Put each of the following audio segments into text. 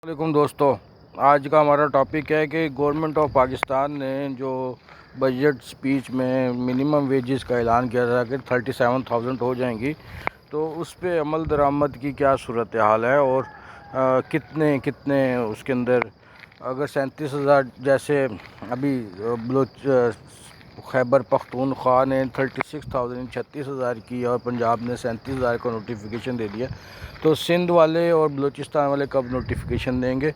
علیکم دوستو، آج کا ہمارا ٹاپک ہے کہ گورنمنٹ آف پاکستان نے جو بجٹ سپیچ میں منیمم ویجز کا اعلان کیا تھا کہ 37,000 ہو جائیں گی، تو اس پہ عمل درآمد کی کیا صورتحال ہے اور کتنے اس کے اندر اگر 37,000 جیسے ابھی خیبر پختونخوا نے 36,000 36,000 کی اور پنجاب نے 37,000 کا نوٹیفیکیشن دے دیا، تو سندھ والے اور بلوچستان والے کب نوٹیفیکیشن دیں گے؟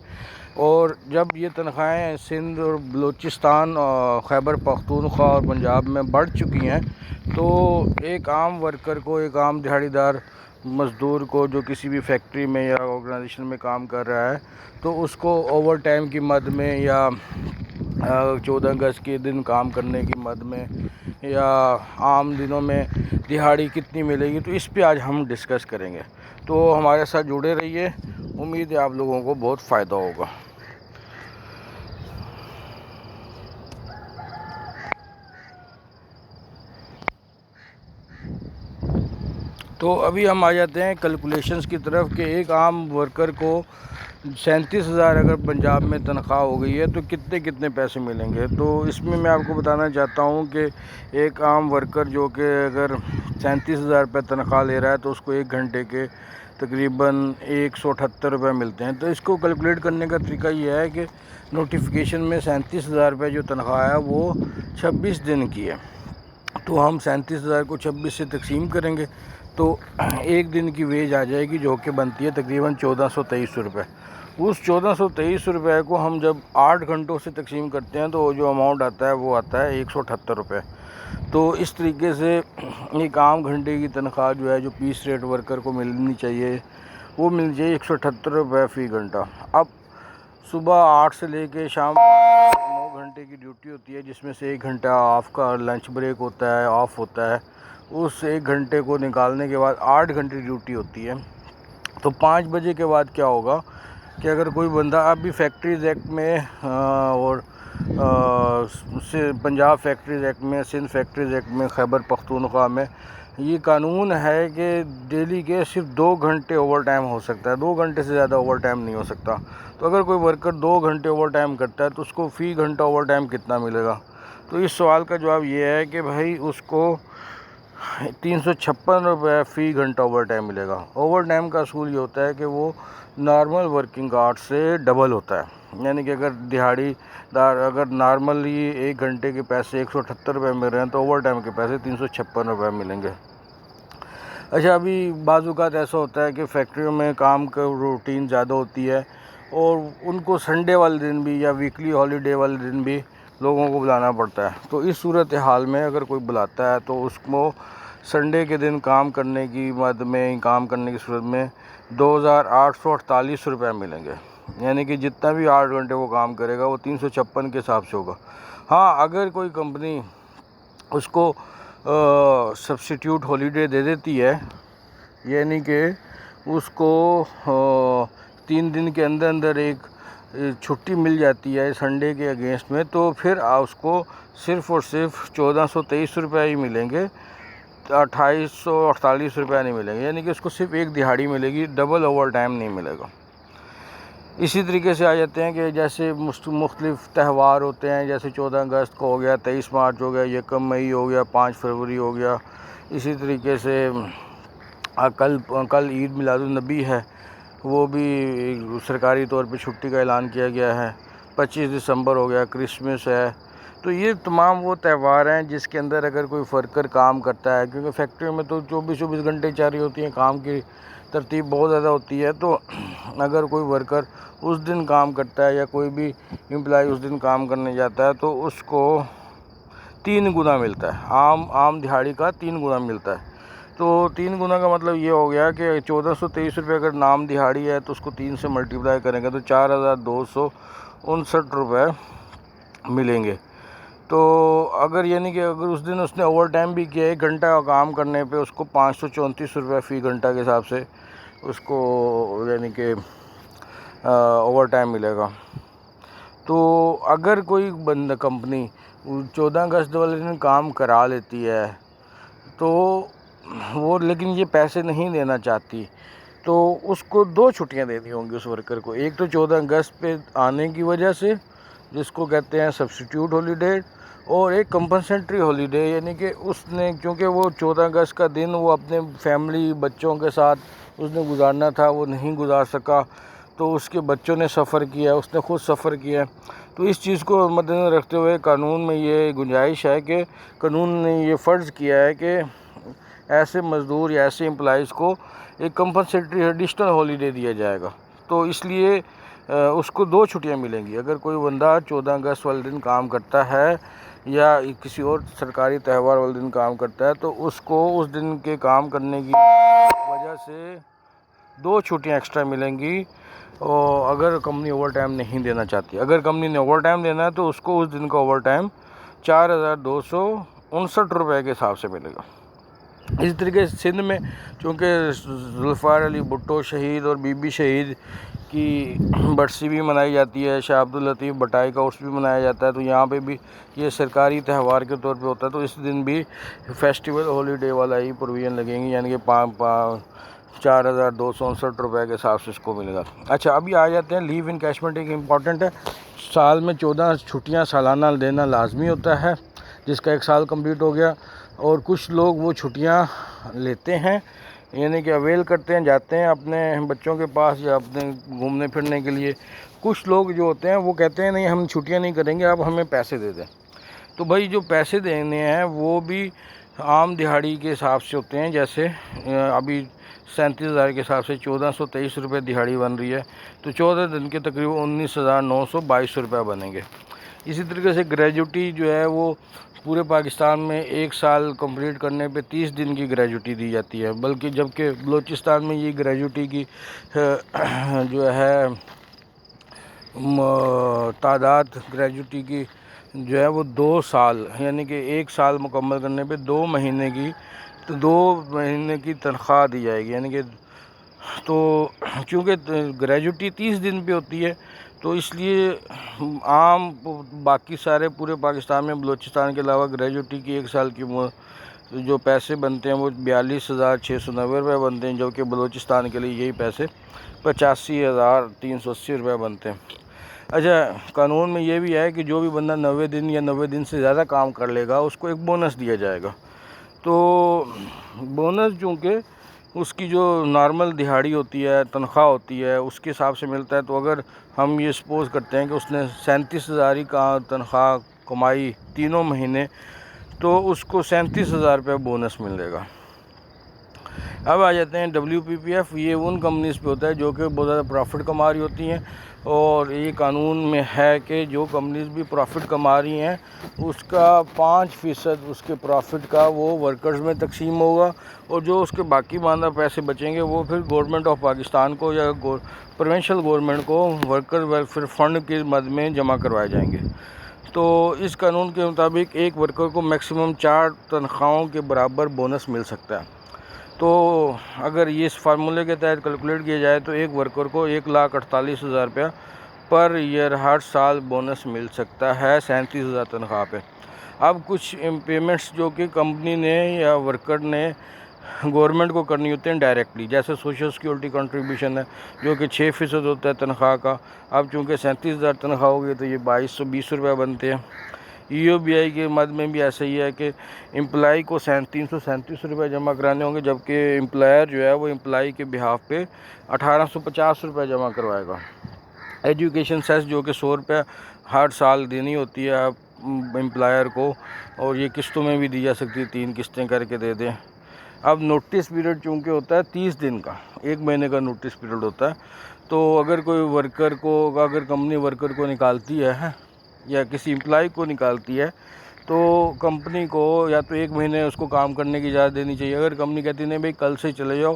اور جب یہ تنخواہیں سندھ اور بلوچستان خیبر پختونخوا اور پنجاب میں بڑھ چکی ہیں، تو ایک عام ورکر کو، ایک عام دہاڑی دار مزدور کو جو کسی بھی فیکٹری میں یا آرگنائزیشن میں کام کر رہا ہے، تو اس کو اوور ٹائم کی مد میں یا 14 گز کے دن کام کرنے کی مد میں یا عام دنوں میں دہاڑی کتنی ملے گی، تو اس پہ آج ہم ڈسکس کریں گے۔ تو ہمارے ساتھ جڑے رہیے، امید ہے آپ لوگوں کو بہت فائدہ ہوگا۔ تو ابھی ہم آ جاتے ہیں کیلکولیشنز کی طرف کہ ایک عام ورکر کو 37,000 اگر پنجاب میں تنخواہ ہو گئی ہے تو کتنے پیسے ملیں گے۔ تو اس میں میں آپ کو بتانا چاہتا ہوں کہ ایک عام ورکر جو کہ اگر 37,000 روپے تنخواہ لے رہا ہے تو اس کو ایک گھنٹے کے تقریباً 178 روپے ملتے ہیں۔ تو اس کو کیلکولیٹ کرنے کا طریقہ یہ ہے کہ نوٹیفیکیشن میں 37,000 روپے جو تنخواہ ہے وہ 26 دن کی ہے، تو ہم 37,000 کو 26 سے تقسیم کریں گے تو ایک دن کی ویج آ جائے گی جو کہ بنتی ہے تقریباً 1423 روپے۔ اس 1423 روپے کو ہم جب 8 گھنٹوں سے تقسیم کرتے ہیں تو جو اماؤنٹ آتا ہے وہ آتا ہے 178 روپے۔ تو اس طریقے سے ایک عام گھنٹے کی تنخواہ جو ہے جو پیس ریٹ ورکر کو ملنی چاہیے وہ مل جائے 178 روپے فی گھنٹہ۔ اب صبح 8 سے لے کے شام 9 گھنٹے کی ڈیوٹی ہوتی ہے، جس میں سے 1 گھنٹہ آف کا لنچ بریک ہوتا ہے، آف ہوتا ہے۔ اس 1 گھنٹے کو نکالنے کے بعد 8 گھنٹے ڈیوٹی ہوتی ہے۔ تو 5 بجے کے بعد کیا ہوگا کہ اگر کوئی بندہ ابھی فیکٹریز ایکٹ میں اور پنجاب فیکٹریز ایکٹ میں، سندھ فیکٹریز ایکٹ میں، خیبر پختونخوا میں یہ قانون ہے کہ ڈیلی کے صرف 2 گھنٹے اوور ٹائم ہو سکتا ہے، 2 گھنٹے سے زیادہ اوور ٹائم نہیں ہو سکتا۔ تو اگر کوئی ورکر 2 گھنٹے اوور ٹائم کرتا ہے تو اس کو فی گھنٹہ اوور ٹائم کتنا ملے گا؟ تو اس سوال کا جواب یہ ہے کہ بھائی اس کو 356 روپے فی گھنٹہ اوور ٹائم ملے گا۔ اوور ٹائم کا اصول یہ ہوتا ہے کہ وہ نارمل ورکنگ آورس سے ڈبل ہوتا ہے، یعنی کہ اگر دہاڑی دار اگر نارملی 1 گھنٹے کے پیسے 178 روپے مل رہے ہیں تو اوور ٹائم کے پیسے 356 روپے ملیں گے۔ اچھا، ابھی بعض اوقات ایسا ہوتا ہے کہ فیکٹریوں میں کام کا روٹین زیادہ ہوتی ہے اور ان کو سنڈے والے دن بھی یا ویکلی ہالیڈے والے دن بھی لوگوں کو بلانا پڑتا ہے۔ تو اس صورتحال میں اگر کوئی بلاتا ہے تو اس کو سنڈے کے دن کام کرنے کی مد میں، کام کرنے کی صورت میں 2,848 روپے ملیں گے، یعنی کہ جتنا بھی 8 گھنٹے وہ کام کرے گا وہ 356 کے حساب سے ہوگا۔ ہاں، اگر کوئی کمپنی اس کو سبسٹیوٹ ہالیڈے دے دیتی ہے، یعنی کہ اس کو 3 دن کے اندر ایک چھٹی مل جاتی ہے سنڈے کے اگینسٹ میں، تو پھر اس کو صرف اور صرف 1,423 روپے ہی ملیں گے، 2,848 روپے نہیں ملیں گے، یعنی کہ اس کو صرف ایک دہاڑی ملے گی، ڈبل اوور ٹائم نہیں ملے گا۔ اسی طریقے سے آ جاتے ہیں کہ جیسے مختلف تہوار ہوتے ہیں، جیسے 14 اگست کو ہو گیا، 23 مارچ ہو گیا، 1 مئی ہو گیا، 5 فروری ہو گیا۔ اسی طریقے سے کل عید میلاد النبی ہے، وہ بھی سرکاری طور پہ چھٹی کا اعلان کیا گیا ہے۔ 25 دسمبر ہو گیا، کرسمس ہے۔ تو یہ تمام وہ تہوار ہیں جس کے اندر اگر کوئی ورکر کام کرتا ہے، کیونکہ فیکٹریوں میں تو 24 گھنٹے جاری ہوتی ہیں، کام کی ترتیب بہت زیادہ ہوتی ہے، تو اگر کوئی ورکر اس دن کام کرتا ہے یا کوئی بھی امپلائی اس دن کام کرنے جاتا ہے تو اس کو 3 گنا ملتا ہے، عام دہاڑی کا 3 گنا ملتا ہے۔ تو 3 گنا کا مطلب یہ ہو گیا کہ 1,423 روپے اگر نام دہاڑی ہے تو اس کو 3 سے ملٹیپلائی کریں گے تو 4,259 روپے ملیں گے۔ تو اگر یعنی کہ اگر اس دن اس نے اوور ٹائم بھی کیا، 1 گھنٹہ کام کرنے پہ اس کو 534 روپے فی گھنٹہ کے حساب سے اس کو یعنی کہ اوور ٹائم ملے گا۔ تو اگر کوئی کمپنی 14 اگست والے دن کام کرا لیتی ہے تو وہ لیکن یہ پیسے نہیں دینا چاہتی، تو اس کو 2 چھٹیاں دینی ہوں گی اس ورکر کو. ایک تو 14 اگست پہ آنے کی وجہ سے جس کو کہتے ہیں سبسٹیٹیوٹ ہالیڈے، اور ایک کمپنسیٹری ہالیڈے، یعنی کہ اس نے کیونکہ وہ 14 اگست کا دن وہ اپنے فیملی بچوں کے ساتھ اس نے گزارنا تھا، وہ نہیں گزار سکا، تو اس کے بچوں نے سفر کیا، اس نے خود سفر کیا. تو اس چیز کو مد نظر رکھتے ہوئے قانون میں یہ گنجائش ہے کہ قانون نے یہ فرض کیا ہے کہ ایسے مزدور یا ایسے امپلائیز کو ایک کمپنسیٹری ایڈیشنل ہالیڈے دیا جائے گا. تو اس لیے اس کو 2 چھٹیاں ملیں گی. اگر کوئی بندہ 14 اگست والے دن کام کرتا ہے یا کسی اور سرکاری تہوار والے دن کام کرتا ہے تو اس کو اس دن کے کام کرنے کی وجہ سے 2 چھٹیاں ایکسٹرا ملیں گی. اور اگر کمپنی اوور ٹائم نہیں دینا چاہتی، اگر کمپنی نے اوور ٹائم دینا ہے تو اس کو اس دن کا اوور ٹائم 4259 روپے کے حساب سے ملے گا. اسی طریقے سے سندھ میں چونکہ ذوالفقار علی بھٹو شہید اور بی بی شہید کی برسی بھی منائی جاتی ہے، شاہ عبداللطیف بٹائی کا عرس بھی منایا جاتا ہے، تو یہاں پہ بھی یہ سرکاری تہوار کے طور پہ ہوتا ہے. تو اس دن بھی فیسٹیول ہالیڈے والا ہی پروویژن لگیں گی، یعنی کہ 4259 روپے کے حساب سے اس کو ملے گا. اچھا، ابھی آ جاتے ہیں لیو انکیشمنٹ. ایک امپورٹنٹ ہے، سال میں 14 چھٹیاں سالانہ دینا لازمی ہوتا ہے جس کا 1 سال کمپلیٹ ہو گیا. اور کچھ لوگ وہ چھٹیاں لیتے ہیں، یعنی کہ اویل کرتے ہیں، جاتے ہیں اپنے بچوں کے پاس یا اپنے گھومنے پھرنے کے لیے. کچھ لوگ جو ہوتے ہیں وہ کہتے ہیں نہیں ہم چھٹیاں نہیں کریں گے، آپ ہمیں پیسے دے دیں. تو بھائی جو پیسے دینے ہیں وہ بھی عام دہاڑی کے حساب سے ہوتے ہیں. جیسے ابھی 37,000 کے حساب سے 1423 روپے دہاڑی بن رہی ہے، تو 14 دن کے تقریباً 19,922 روپے بنیں گے. اسی طریقے سے گریجوٹی جو ہے وہ پورے پاکستان میں 1 سال کمپلیٹ کرنے پہ 30 دن کی گریجوٹی دی جاتی ہے، بلکہ جبکہ بلوچستان میں یہ گریجوٹی کی جو ہے تعداد گریجوٹی کی جو ہے وہ 2 سال، یعنی کہ 1 سال مکمل کرنے پہ 2 مہینے کی تنخواہ دی جائے گی. یعنی کہ تو چونکہ گریجوٹی 30 دن پہ ہوتی ہے تو اس لیے عام باقی سارے پورے پاکستان میں بلوچستان کے علاوہ گریجوٹی کی 1 سال کی جو پیسے بنتے ہیں وہ 42,690 روپے بنتے ہیں، جو کہ بلوچستان کے لیے یہی پیسے 85,380 روپے بنتے ہیں. اچھا، قانون میں یہ بھی ہے کہ جو بھی بندہ 90 دن یا 90 دن سے زیادہ کام کر لے گا اس کو ایک بونس دیا جائے گا. تو بونس چونکہ اس کی جو نارمل دہاڑی ہوتی ہے، تنخواہ ہوتی ہے، اس کے حساب سے ملتا ہے. تو اگر ہم یہ سپوز کرتے ہیں کہ اس نے 37,000 کا تنخواہ کمائی تینوں مہینے، تو اس کو 37,000 روپے بونس ملے گا. اب آ جاتے ہیں WPPF. یہ ان کمپنیز پہ ہوتا ہے جو کہ بہت زیادہ پروفٹ کما رہی ہوتی ہیں، اور یہ قانون میں ہے کہ جو کمپنیز بھی پروفٹ کما رہی ہیں اس کا 5% اس کے پروفٹ کا وہ ورکرز میں تقسیم ہوگا، اور جو اس کے باقی ماندہ پیسے بچیں گے وہ پھر گورنمنٹ آف پاکستان کو یا پروونشل گورنمنٹ کو ورکر ویلفیئر فنڈ کے مد میں جمع کروائے جائیں گے. تو اس قانون کے مطابق ایک ورکر کو میکسیمم 4 تنخواہوں کے برابر بونس مل سکتا ہے. تو اگر یہ اس فارمولے کے تحت کیلکولیٹ کیا جائے تو ایک ورکر کو 1,48,000 روپیہ پر ایئر ہر سال بونس مل سکتا ہے 37,000 تنخواہ پہ. اب کچھ پیمنٹس جو کہ کمپنی نے یا ورکر نے گورنمنٹ کو کرنی ہوتے ہیں ڈائریکٹلی، جیسے سوشل سیکورٹی کنٹریبیوشن ہے جو کہ 6% ہوتا ہے تنخواہ کا. اب چونکہ 37,000 تنخواہ ہوگی تو یہ 2,220 روپے بنتے ہیں. EOBI کے مد میں بھی ایسا ہی ہے کہ امپلائی کو 337 روپے جمع کرانے ہوں گے، جبکہ امپلائر جو ہے وہ امپلائی کے بہاف پہ 1,850 روپے جمع کروائے گا. ایجوکیشن سیس جو کہ 100 روپے ہر سال دینی ہوتی ہے امپلائر کو، اور یہ قسطوں میں بھی دی جا سکتی ہے، 3 قسطیں کر کے دے دیں. اب نوٹس پیریڈ چونکہ ہوتا ہے 30 دن کا، 1 مہینے کا نوٹس پیریڈ ہوتا ہے. تو اگر کوئی ورکر کو، اگر کمپنی ورکر کو نکالتی ہے یا کسی امپلائی کو نکالتی ہے تو کمپنی کو یا تو 1 مہینے اس کو کام کرنے کی اجازت دینی چاہیے. اگر کمپنی کہتی نہیں بھائی کل سے چلے جاؤ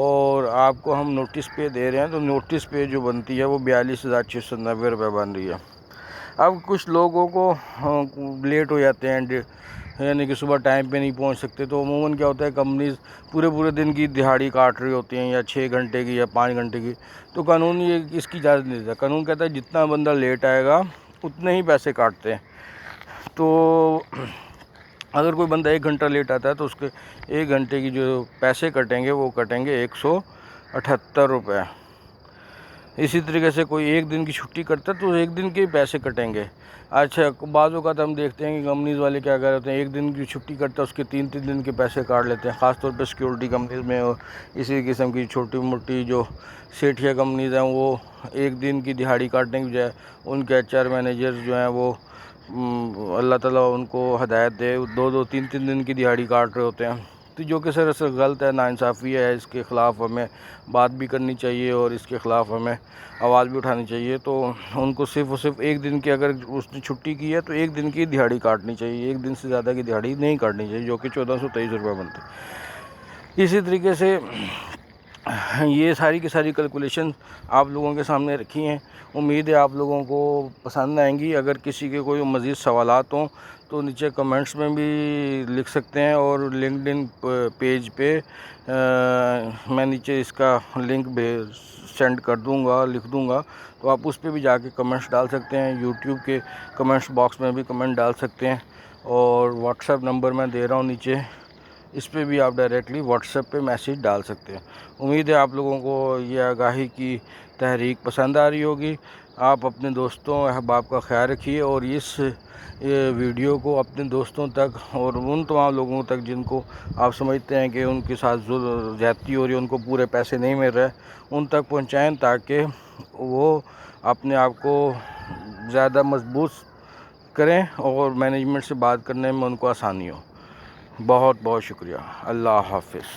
اور آپ کو ہم نوٹس پے دے رہے ہیں، تو نوٹس پے جو بنتی ہے وہ 42,690 روپے بن رہی ہے. اب کچھ لوگوں کو لیٹ ہو جاتے ہیں، یعنی کہ صبح ٹائم پہ نہیں پہنچ سکتے، تو عموماً کیا ہوتا ہے کمپنیز پورے دن کی دہاڑی کاٹ رہی ہوتی ہیں، یا 6 گھنٹے کی یا 5 گھنٹے کی. تو قانون یہ اس کی اجازت نہیں دیتا. قانون کہتا ہے جتنا بندہ لیٹ آئے گا اتنے ہی پیسے کاٹتے ہیں. تو اگر کوئی بندہ 1 گھنٹہ لیٹ آتا ہے تو اس کے 1 گھنٹے کی جو پیسے کٹیں گے وہ کٹیں گے ₹78۔ اسی طریقے سے کوئی ایک دن کی چھٹی کرتا ہے تو ایک دن کے پیسے کٹیں گے۔ اچھا، بعض اوقات ہم دیکھتے ہیں کہ کمپنیز والے کیا کر رہتے ہیں، ایک دن کی چھٹی کرتا ہے اس کے 3 دن کے پیسے کاٹ لیتے ہیں، خاص طور پہ سیکیورٹی کمپنیز میں اور اسی قسم کی چھوٹی موٹی جو سیٹھیا کمپنیز ہیں، وہ ایک دن کی دہاڑی کاٹنے کی بجائے ان کے HR مینیجر جو ہیں وہ اللہ تعالیٰ ان کو ہدایت دے، 2-3 دن کی دہاڑی کاٹ رہے ہوتے ہیں، تو جو کہ سر غلط ہے، ناانصافی ہے۔ اس کے خلاف ہمیں بات بھی کرنی چاہیے اور اس کے خلاف ہمیں آواز بھی اٹھانی چاہیے۔ تو ان کو صرف اور صرف ایک دن کی اگر اس نے چھٹی کی ہے تو ایک دن کی دہاڑی کاٹنی چاہیے، ایک دن سے زیادہ کی دہاڑی نہیں کاٹنی چاہیے، جو کہ ₹1423 بنتی ہے۔ اسی طریقے سے یہ ساری کی ساری کیلکولیشن آپ لوگوں کے سامنے رکھی ہیں، امید ہے آپ لوگوں کو پسند آئیں گی۔ اگر کسی کے کوئی مزید سوالات ہوں تو نیچے کمنٹس میں بھی لکھ سکتے ہیں، اور لنکڈ ان پیج پہ میں نیچے اس کا لنک سینڈ کر دوں گا، لکھ دوں گا، تو آپ اس پہ بھی جا کے کمنٹس ڈال سکتے ہیں۔ یوٹیوب کے کمنٹس باکس میں بھی کمنٹ ڈال سکتے ہیں، اور واٹس ایپ نمبر میں دے رہا ہوں نیچے، اس پہ بھی آپ ڈائریکٹلی واٹس ایپ پہ میسیج ڈال سکتے ہیں۔ امید ہے آپ لوگوں کو یہ آگاہی کی تحریک پسند آ رہی ہوگی۔ آپ اپنے دوستوں احباب کا خیال رکھیے، اور اس ویڈیو کو اپنے دوستوں تک اور ان تمام لوگوں تک جن کو آپ سمجھتے ہیں کہ ان کے ساتھ زیادتی ہو رہی ہے، ان کو پورے پیسے نہیں مل رہے، ان تک پہنچائیں تاکہ وہ اپنے آپ کو زیادہ مضبوط کریں اور مینجمنٹ سے بات کرنے میں ان کو آسانی ہو۔ بہت بہت شکریہ۔ اللہ حافظ۔